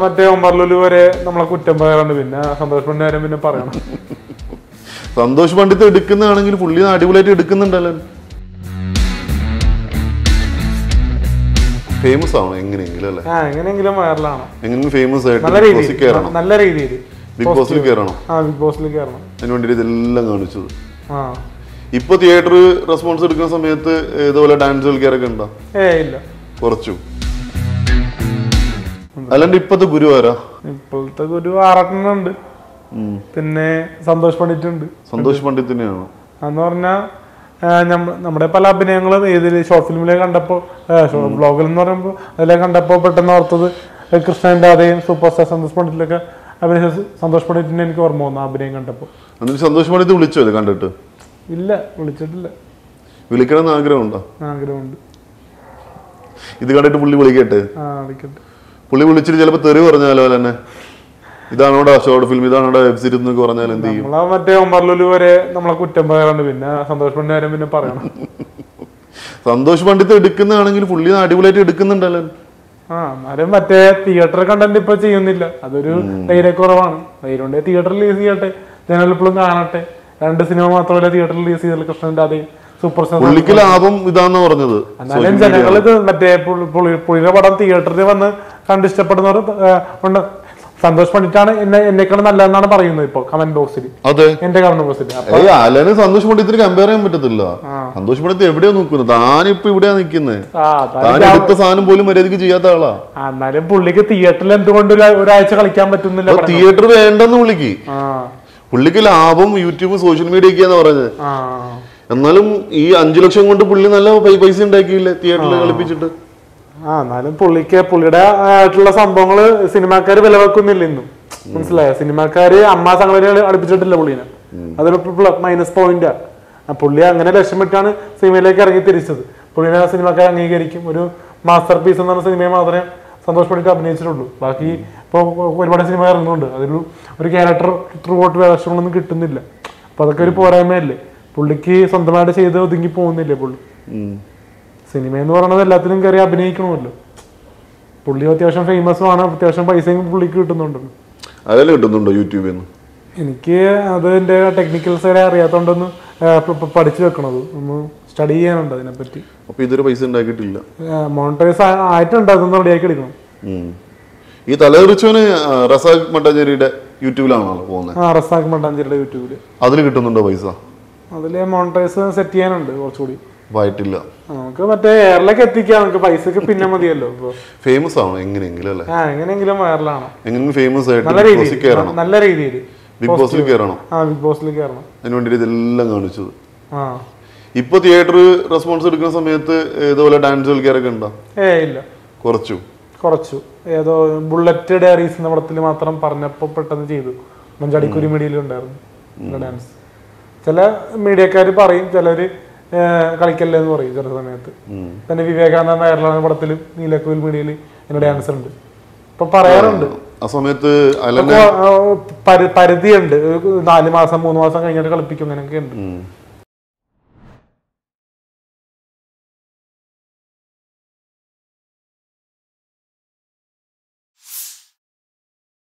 മറ്റേ ഒമ്പർലൂല് വരെ നമ്മളെ കുറ്റം പറയാറുണ്ട്. പിന്നെ സന്തോഷ് പണ്ഡിറ്റ് കാര്യം പിന്നെ പറയണം. സന്തോഷ് പണ്ഡിറ്റ് എടുക്കുന്നതാണെങ്കിൽ പുള്ളി അടിപൊളിയായിട്ട് എടുക്കുന്നുണ്ടല്ലോ. ഫേമസ് ആണോ എങ്ങനെയെങ്കിലും അല്ലേ? എങ്ങനെയെങ്കിലും വൈറലാണ്. എങ്ങനെയെങ്കിലും ഫേമസ് ആയിട്ട് നല്ല രീതിയിൽ ബിഗ് ബോസിൽ കയറണം. ബിഗ് ബോസിൽ കയറണം. അതിന് വേണ്ടി ഇതെല്ലാം കാണിച്ചത്. ഇപ്പൊ തിയേറ്റർ റെസ്പോൺസ് എടുക്കുന്ന സമയത്ത് ഇതുപോലെ ഡാൻസ് കളിക്കാരൊക്കെ ഉണ്ടോ? ഇല്ല, കുറച്ചു. അല്ലാണ്ട് ഇപ്പത്തെ ഗുരു ആരാ? ഇപ്പോഴത്തെ ഗുരു ആറട്ടനുണ്ട്, പിന്നെ സന്തോഷ് പണ്ഡിറ്റ് ഉണ്ട്. സന്തോഷ് പണ്ഡിറ്റിനെയാണോ എന്ന് പറഞ്ഞാൽ നമ്മുടെ പല അഭിനയങ്ങളും ഏതിൽ ഷോർട്ട് ഫിലിമിലേക്ക് കണ്ടപ്പോൾ, വ്ലോഗിൽ എന്ന് പറയുമ്പോൾ അതിലേക്ക് കണ്ടപ്പോൾ പെട്ടെന്ന് ഓർത്തത് കൃഷ്ണന്റെ അതേയും സൂപ്പർ സ്റ്റാർ സന്തോഷ് പണ്ഡിറ്റിലൊക്കെ അഭിനയിച്ച സന്തോഷ് പണ്ഡിറ്റിനെ എനിക്ക് ഓർമ്മ വന്നു അഭിനയം കണ്ടപ്പോൾ. സന്തോഷ് പണ്ഡിറ്റ് വിളിച്ചോ ഇത് കണ്ടിട്ട്? ഇല്ല, വിളിച്ചിട്ടില്ല. വിളിക്കണം ആഗ്രഹമുണ്ടോ? ആഗ്രഹമുണ്ട്. ഇത് കണ്ടിട്ട് പുള്ളി വിളിക്കട്ടെ. പുള്ളി വിളിച്ചിട്ട് ചിലപ്പോ തെറി പറഞ്ഞാലോ തന്നെ, ഇതാണോടാ ഷോർട്ട് ഫിലിം, ഇതാണോടാ വെബ് സീരീസ് എന്നൊക്കെ പറഞ്ഞാൽ എന്ത് ചെയ്യും? മറ്റേ ഒമ്പർലൂല് വരെ നമ്മളെ കുറ്റം പറയാറുണ്ട്. പിന്നെ സന്തോഷ് പണ്ഡിറ്റ് കാര്യം പിന്നെ പറയണം. സന്തോഷ് പണ്ഡിറ്റ് എടുക്കുന്നതാണെങ്കിൽ പുള്ളി അടിപൊളിയായിട്ട് എടുക്കുന്നുണ്ടല്ലോ. എന്നാലും മറ്റേ തിയേറ്റർ കണ്ടന്റ് ഇപ്പൊ ചെയ്യുന്നില്ല, അതൊരു ധൈര്യക്കുറവാണ്. ധൈര്യം തിയേറ്ററിൽ റിലീസ് ചെയ്യട്ടെ, ജനങ്ങൾ ഇപ്പോഴും കാണട്ടെ. 2 സിനിമ മാത്രമല്ല തിയേറ്ററിൽ റിലീസ് ചെയ്തത് കൃഷ്ണന്റെ അതേ സൂപ്പർ സ്റ്റാർ. പുള്ളിക്ക് ലാഭം ഇതാന്ന് പറഞ്ഞത്. എന്നാലും ജനങ്ങൾ ഇത് മറ്റേ പുള്ളിയുടെ പടം തിയേറ്ററിൽ വന്ന് കണ്ടിഷ്ടപ്പെടുന്നവർ ഉണ്ട്. സന്തോഷ് പണ്ഡിറ്റാണ് എന്നെക്കാളും നല്ലതെന്നാണ് പറയുന്നത് ഇപ്പൊ കമന്റ് ബോക്സിൽ. അതെ, എന്റെ കമന്റ് ബോക്സിൽ. സന്തോഷ് പണ്ഡിറ്റിന് കമ്പയർ ചെയ്യാൻ പറ്റത്തില്ല. സന്തോഷ് പണ്ഡിറ്റ് എവിടെയാ നോക്കുന്നത്? താനിപ്പോ ഇവിടെയാ നിക്കുന്നത്. താൻ എടുത്ത സാധനം പോലും മര്യാദക്ക് ചെയ്യാത്ത ആളാ. എന്നാലും പുള്ളിക്ക് തിയേറ്ററിൽ എന്തുകൊണ്ട് ഒരാഴ്ച കളിക്കാൻ പറ്റുന്നില്ല? തിയേറ്റർ വേണ്ടെന്ന് പുള്ളിക്ക് ലാഭം യൂട്യൂബ് സോഷ്യൽ മീഡിയ ഒക്കെയാന്ന് പറഞ്ഞത്. എന്നാലും ഈ 5 ലക്ഷം കൊണ്ട് പുള്ളി നല്ല പൈസ ഉണ്ടാക്കിയില്ലേ തിയേറ്ററിൽ കളിപ്പിച്ചിട്ട്? എന്നാലും പുള്ളിയുടെ ആയിട്ടുള്ള സംഭവങ്ങള് സിനിമാക്കാര് വില വെക്കുന്നില്ല ഇന്നും. മനസ്സിലായോ? സിനിമാക്കാര് അമ്മാ സംഘടന അടുപ്പിച്ചിട്ടില്ല പുള്ളിനെ. അതൊരു മൈനസ് പോയിന്റാ. പുള്ളി അങ്ങനെ ലക്ഷ്യമിട്ടാണ് സിനിമയിലേക്ക് ഇറങ്ങി തിരിച്ചത്. പുള്ളിനെ സിനിമാക്കാർ അംഗീകരിക്കും. ഒരു മാസ്റ്റർ പീസ് എന്ന സിനിമയെ മാത്രമേ സന്തോഷ് പണ്ഡിറ്റ് അഭിനയിച്ചിട്ടുള്ളൂ. ബാക്കി ഇപ്പൊ ഒരുപാട് സിനിമ ഇറങ്ങുന്നുണ്ട്. ഒരു ക്യാരക്ടർ ത്രൂ ഔട്ട് വേഷങ്ങളൊന്നും കിട്ടുന്നില്ല. അപ്പൊ അതൊക്കെ ഒരു പോരായ്മയല്ലേ? പുള്ളിക്ക് സ്വന്തമായിട്ട് ചെയ്ത് ഒതുങ്ങി പോകുന്നില്ലേ പുള്ളി? സിനിമ എന്ന് പറയുന്നത് എല്ലാത്തിനും കയറി അഭിനയിക്കണമല്ലോ. പുള്ളി അത്യാവശ്യം ഫേമസും ആണ്, അത്യാവശ്യം പൈസയും പുള്ളിക്ക് കിട്ടുന്നുണ്ടല്ലോ. അതെല്ലാം കിട്ടുന്നുണ്ടോ യൂട്യൂബിൽ നിന്ന്? എനിക്ക് അത് എന്റെ ടെക്നിക്കൽ സൈഡ് അറിയാത്തോണ്ടൊന്ന് പഠിച്ചു വെക്കണത്, ഒന്ന് സ്റ്റഡി ചെയ്യാനുണ്ട് അതിനെപ്പറ്റി. അപ്പൊ ഇതൊരു പൈസ ഉണ്ടാക്കിയിട്ടില്ല. മോണിറ്റൈസ് ആയിട്ടുണ്ട്, അതൊന്ന് റെഡിയാക്കി എടുക്കണം. ഈ തലതെറിച്ചവന് റസാഖ് മട്ടാഞ്ചേരിയുടെ യൂട്യൂബിലാണല്ലോ പോകുന്നത്. റസാഖ് മട്ടാഞ്ചേരിയുടെ യൂട്യൂബില്. അതിൽ കിട്ടുന്നുണ്ടോ പൈസ? അതില് മോണിറ്റൈസ് സെറ്റ് ചെയ്യാനുണ്ട് കുറച്ചുകൂടി. ആയിട്ടില്ല. നമുക്ക് മറ്റേ എയറിലേക്ക് എത്തിക്കാം. നമുക്ക് പൈസക്ക് പിന്നെ മതിയല്ലോ. ഫേമസ് ആണോ എങ്ങനെയെങ്കിലും അല്ലേ? എങ്ങനെയെങ്കിലും വൈറലാണ്. എങ്ങനെയെങ്കിലും ഫേമസ് ആയിട്ട് നല്ല രീതിയിൽ ബിഗ് ബോസിൽ കയറണം. ബിഗ് ബോസിൽ കയറണം. അതിന് വേണ്ടി ഇതെല്ലാം കാണിച്ചത്. ഇപ്പൊ തിയേറ്റർ റെസ്പോൺസ് എടുക്കുന്ന സമയത്ത് ഇതുപോലെ ഡാൻസ് കളിക്കാരൊക്കെ ഉണ്ടോ? ഇല്ല, കുറച്ചു. ഏതോ ബുള്ളറ്റ് ഡയറീസ് എന്ന പടത്തിൽ മാത്രം പറഞ്ഞപ്പോ പെട്ടെന്ന് ചെയ്തു. മഞ്ചാടിക്കുരി മീഡിയയിൽ ഉണ്ടായിരുന്നു ഡാൻസ്. ചില മീഡിയക്കാര് പറയും, ചിലര് കളിക്കല്ലേ എന്ന് പറയും ചില സമയത്ത്. തന്നെ വിവേകാനന്ദ വൈറലാണ് പടത്തിലും നീലക്കുയിൽ മീഡിയയില് എന്റെ ഡാൻസ് ഉണ്ട് ഇപ്പൊ പറയാറുണ്ട്. ആ സമയത്ത് പരിധിയുണ്ട്. 4 മാസം 3 മാസം കഴിഞ്ഞിട്ട് കളിപ്പിക്കും, അങ്ങനെയൊക്കെ ഉണ്ട്.